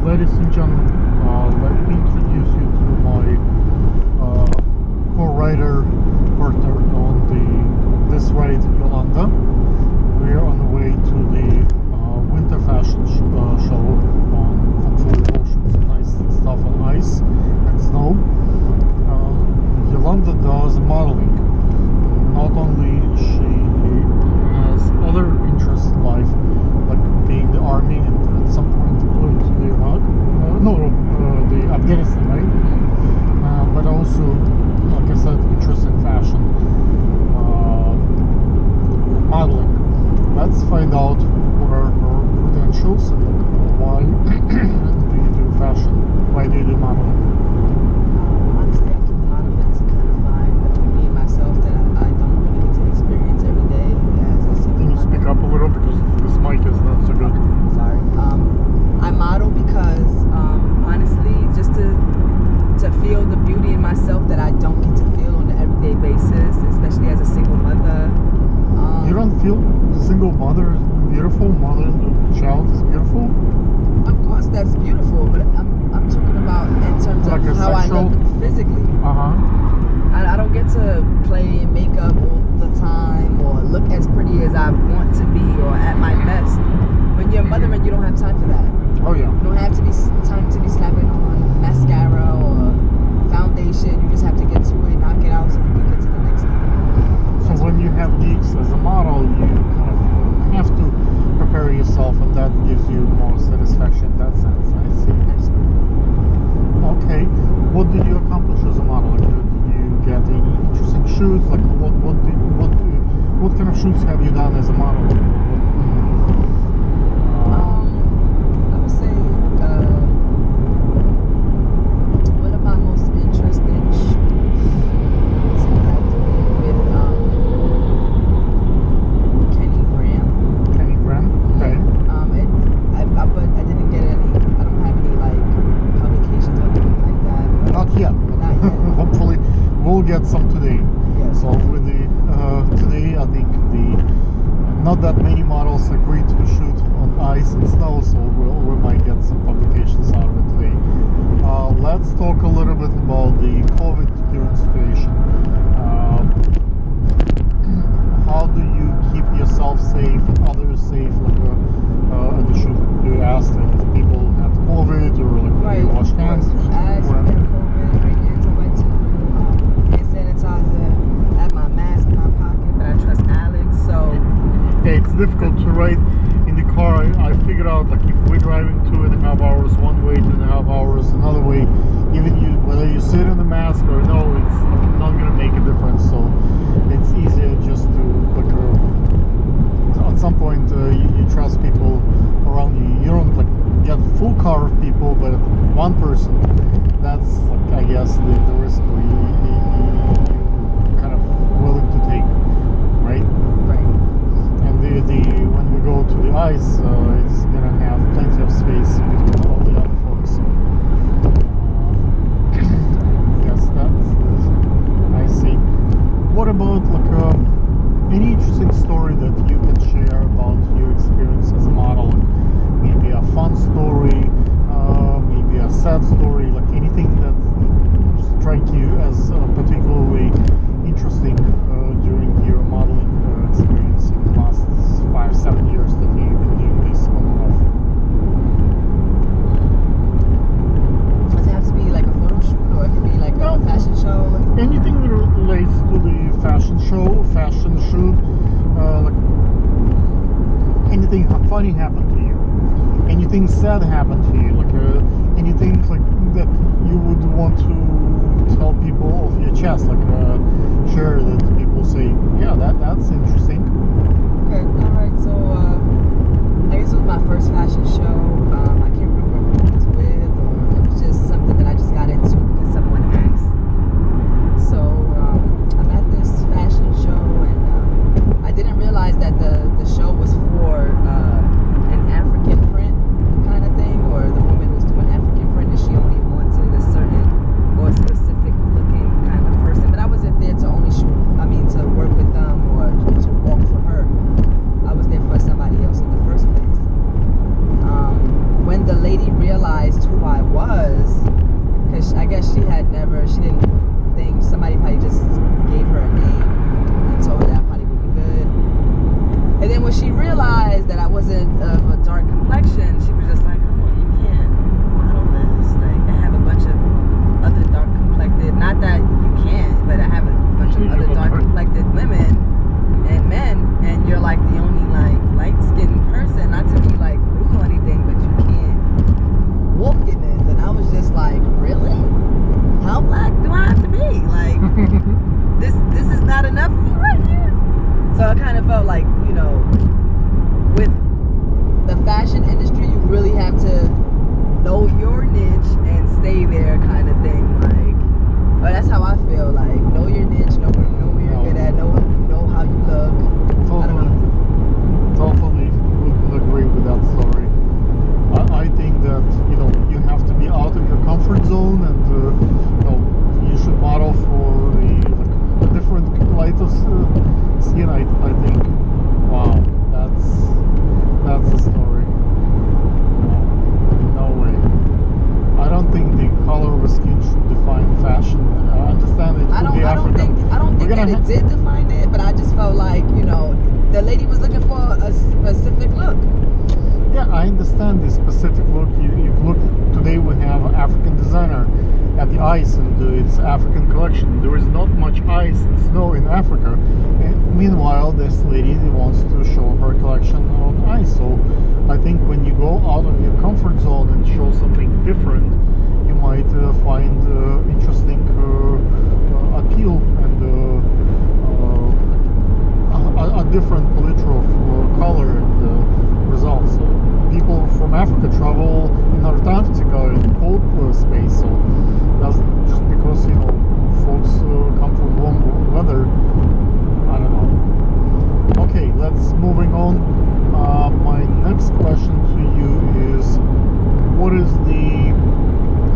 Ladies and gentlemen, let me introduce you to my co-writer partner on this ride, Yolanda. We are on the way to the winter fashion show on hopefully oceans and nice stuff on ice and snow. Yolanda does modeling. Not only she has other interests in life, like being in the army and at some point going to the Iraq, the Afghanistan, right? But also, like I said, interest in fashion, modeling. Let's find out what are her credentials and why do you do fashion? Why do you do modeling? Honestly, I do modeling to kind of find me and myself that I don't really get to experience every day as a single Can you speak up a little because this mic is not so good? Sorry. I model because honestly, just to feel the beauty in myself that I don't get to feel on an everyday basis, especially as a single mother. You don't feel the single mother is beautiful? Mother and the child is beautiful? Of course, that's beautiful, but I'm talking about in terms like of how sexual... I look physically. I don't get to play in makeup all the time or look as pretty as I want to be or at my best. When you're a mother and you don't have time for that. Oh yeah. You don't have to be time to be slapping on mascara or foundation. You just have to get to it, knock it out, so you can get to the next thing. So when you have gigs as a model, you kind of have to prepare yourself, and that gives you more satisfaction in that sense. I see. Absolutely. Okay. What did you accomplish as a model? Like, did you get any interesting shoots? Like what kind of shoots have you done as a model? I would say one of my most interesting shoots had to be with Kenny Graham. Kenny Graham? Okay. But I didn't get any. I don't have any like publications or anything like that. Not yet. Not yet. Hopefully, we'll get some today. Yes. So with the today, I think not that many models agreed to shoot on ice and snow, so we might get some publications out of it today. Let's talk a little bit about the COVID current situation. How do you keep yourself safe and others safe? Like at the shoot, do you ask if people have COVID or like do you wash hands? I asked if they have COVID, bring antibiotics, hand sanitizer, have my mask in my pocket, but I trust Alex, so... Yeah, it's difficult to ride in the car. I figured out, like, if we're driving 2.5 hours one way, 2.5 hours another way, even whether you sit in the mask or no, it's not going to make a difference. So it's easier just to, like, at some point you trust people around you. You don't, like, get full car of people, but one person, that's, like, I guess the risk where you kind of willing to take, right? Right. And when we go to the ice, it's gonna have plenty of space between all the other folks. So, yes, I see. What about like any interesting story that you can share about your experience as a model? Maybe a fun story, maybe a sad story, like anything that strike you as particularly interesting during your modeling experience in the last 5-7 years that you've been doing this on and off? Does it have to be like a photo shoot or it could be like a fashion show? Anything that relates to the fashion show, fashion shoot, like anything funny happened to you, anything sad happened to you, like anything like that you would want to tell people off your chest, like share that people say, yeah, that's interesting. Okay, alright, so I guess it was my first fashion show. I can't remember who it was with, or it was just something that I just got into because someone asked. So I'm at this fashion show, and I didn't realize that the show was for an African print kind of thing, or the woman was doing African print and she only wanted a certain or specific looking kind of person. But I wasn't there to only to work with them or to walk for her. I was there for somebody else in the first place. When realized who I was, because I guess she didn't think, somebody probably just gave her a name and told her that probably would be good. And then when she realized that I wasn't of a dark complexion, she was just like, oh, you can't model this. Like, I have a bunch of other dark complected, not that you can't, but I have a bunch of other dark complected women and men, and you're like the only like light-skinned person, not to be like rude or anything, but you can't walk in this. And I was just like, really? How black do I have to be? Like, this is not enough for me right here. So I kind of felt like, you know, with the fashion industry, you really have to know your niche and stay there, kind of thing. Like, but that's how I feel. Like, know your niche, know where you're good at, know how you look. I don't know. Totally would agree with that story. I think that, you know, you have to be out of your comfort zone, and you know, you should model for a different light of skin. I think. Wow, that's the story. No way. I don't think the color of the skin should define fashion. I understand it could be African. I don't think that it did define it, but I just felt like, you know, the lady was looking for a specific look. Yeah, I understand the specific look. You look, today we have an African designer at the ice, and it's African collection. There is not much ice and snow in Africa. And meanwhile, this lady wants to show her collection on ice. So I think when you go out of your comfort zone and show something different, you might find interesting appeal and a different palette of color and results. So people from Africa travel in Antarctica in cold space, so that's just because, you know, folks come from warm weather. I don't know. Okay, let's moving on. My next question to you is, what is the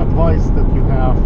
advice that you have